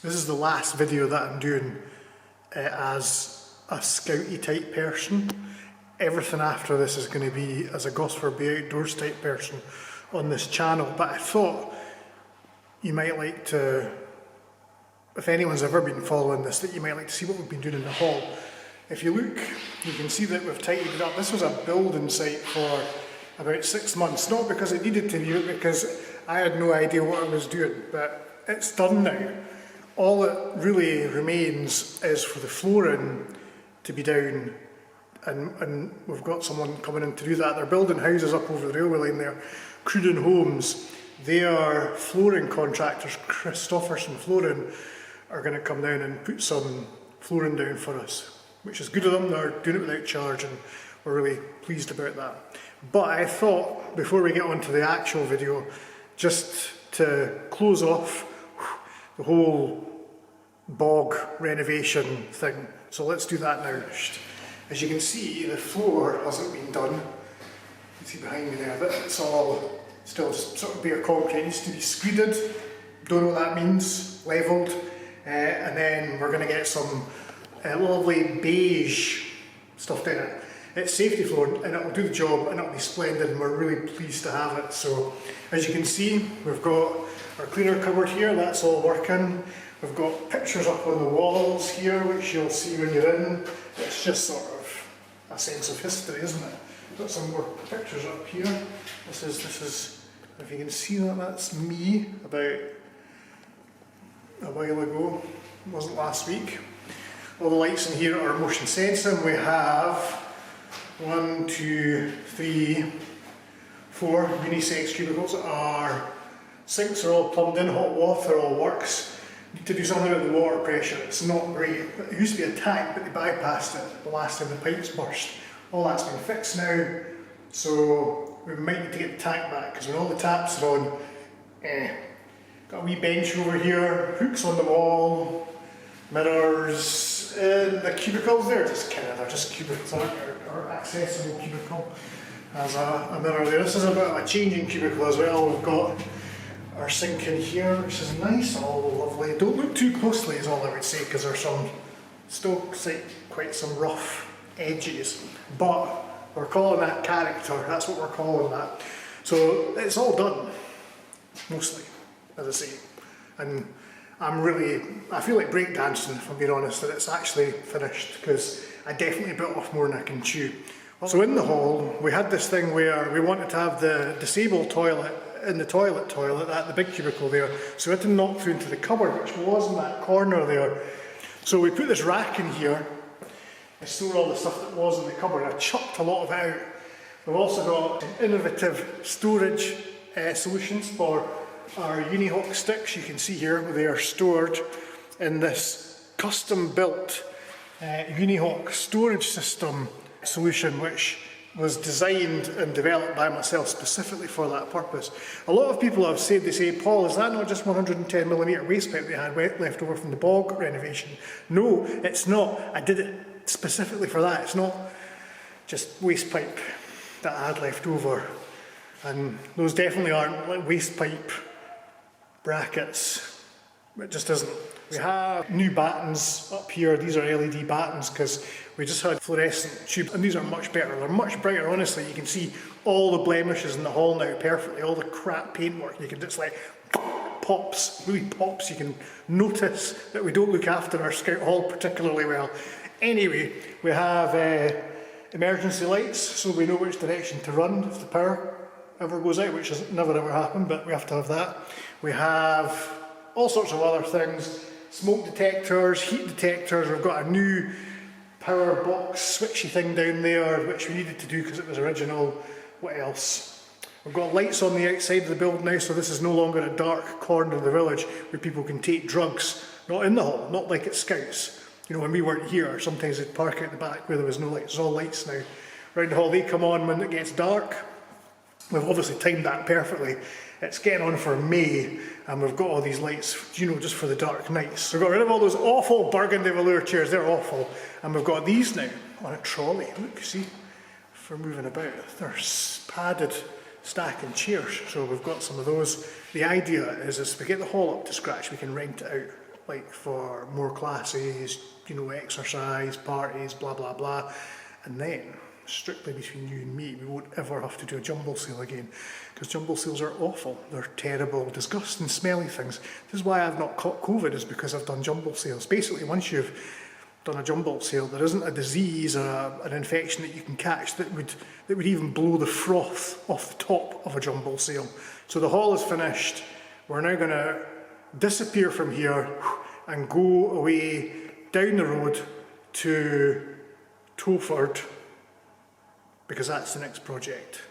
This is the last video that I'm doing as a scouty type person. Everything after this is going to be as a Gosford Bay Outdoors type person on this channel, but I thought you might like to, if anyone's ever been following this, that you might like to see what we've been doing in the hall. If you look, you can see that we've tidied it up. This was a building site for about 6 months, not because it needed to be, but because I had no idea what I was doing, but it's done now. All that really remains is for the flooring to be down, and we've got someone coming in to do that. They're building houses up over the railway line there, Cruden Homes. They are flooring contractors. Christopherson Flooring are going to come down and put some flooring down for us, which is good of them. They're doing it without charge and we're really pleased about that. But I thought, before we get on to the actual video, just to close off the whole bog renovation thing. So let's do that now. As you can see, the floor hasn't been done. You can see behind me there that it's all still just sort of bare concrete. It needs to be screeded. Don't know what that means. Levelled. And then we're going to get some lovely beige stuff down it. It's safety floor and it'll do the job and it'll be splendid, and we're really pleased to have it. So as you can see, we've got our cleaner cupboard here, that's all working. We've got pictures up on the walls here, which you'll see when you're in. It's just sort of a sense of history, isn't it? Got some more pictures up here. This is, if you can see that, that's me about a while ago. It wasn't last week. All the lights in here are motion sensing. We have 1, 2, 3, 4 unisex cubicles. Our sinks are all plumbed in, hot water all works. Need to do something about the water pressure. It's not great. It used to be a tank, but they bypassed it the last time the pipes burst. All that's been fixed now, so we might need to get the tank back, because when all the taps are on, got a wee bench over here, hooks on the wall, mirrors in the cubicles there. They're just cubicles, or accessible cubicle. There's a mirror there. This is a bit of a changing cubicle as well. We've got our sink in here, which is nice, all lovely. Don't look too closely is all I would say, because there's still quite some rough edges, but we're calling that character. That's what we're calling that. So it's all done, mostly, as I say, and I feel like breakdancing, if I'm being honest, that it's actually finished, because I definitely bit off more than I can chew. So in the hall, we had this thing where we wanted to have the disabled toilet in the toilet at the big cubicle there, so we had to knock through into the cupboard, which was in that corner there. So we put this rack in here to store all the stuff that was in the cupboard. I chucked a lot of it out. We've also got innovative storage solutions for our Unihawk sticks. You can see here they are stored in this custom built Unihawk storage system solution, which was designed and developed by myself specifically for that purpose. A lot of people have said, they say, Paul, is that not just 110mm waste pipe they had left over from the bog renovation? No, it's not. I did it specifically for that. It's not just waste pipe that I had left over. And those definitely aren't like waste pipe brackets. It just isn't. We have new battens up here. These are LED battens because we just had fluorescent tubes, and these are much better. They're much brighter, honestly. You can see all the blemishes in the hall now perfectly, all the crap paintwork. You can just like pops, really pops. You can notice that we don't look after our scout hall particularly well. Anyway, we have emergency lights, so we know which direction to run if the power ever goes out, which has never ever happened, but we have to have that. We have all sorts of other things, smoke detectors, heat detectors. We've got a new power box switchy thing down there, which we needed to do because it was original. What else? We've got lights on the outside of the building now, so this is no longer a dark corner of the village where people can take drugs. Not in the hall, not like at Scouts. You know, when we weren't here, sometimes they'd park out the back where there was no lights. There's all lights now. Round the hall, they come on when it gets dark. We've obviously timed that perfectly. It's getting on for May, and we've got all these lights, you know, just for the dark nights. We've got rid of all those awful burgundy velour chairs, they're awful. And we've got these now on a trolley. Look, see, for moving about. They're padded stacking chairs, so we've got some of those. The idea is we get the hall up to scratch, we can rent it out like for more classes, you know, exercise, parties, blah, blah, blah. And then, strictly between you and me, we won't ever have to do a jumble sale again, because jumble sales are awful. They're terrible, disgusting, smelly things. This is why I've not caught COVID, is because I've done jumble sales. Basically, once you've done a jumble sale, there isn't a disease or an infection that you can catch that would even blow the froth off the top of a jumble sale. So the haul is finished. We're now going to disappear from here and go away down the road to Towford, because that's the next project.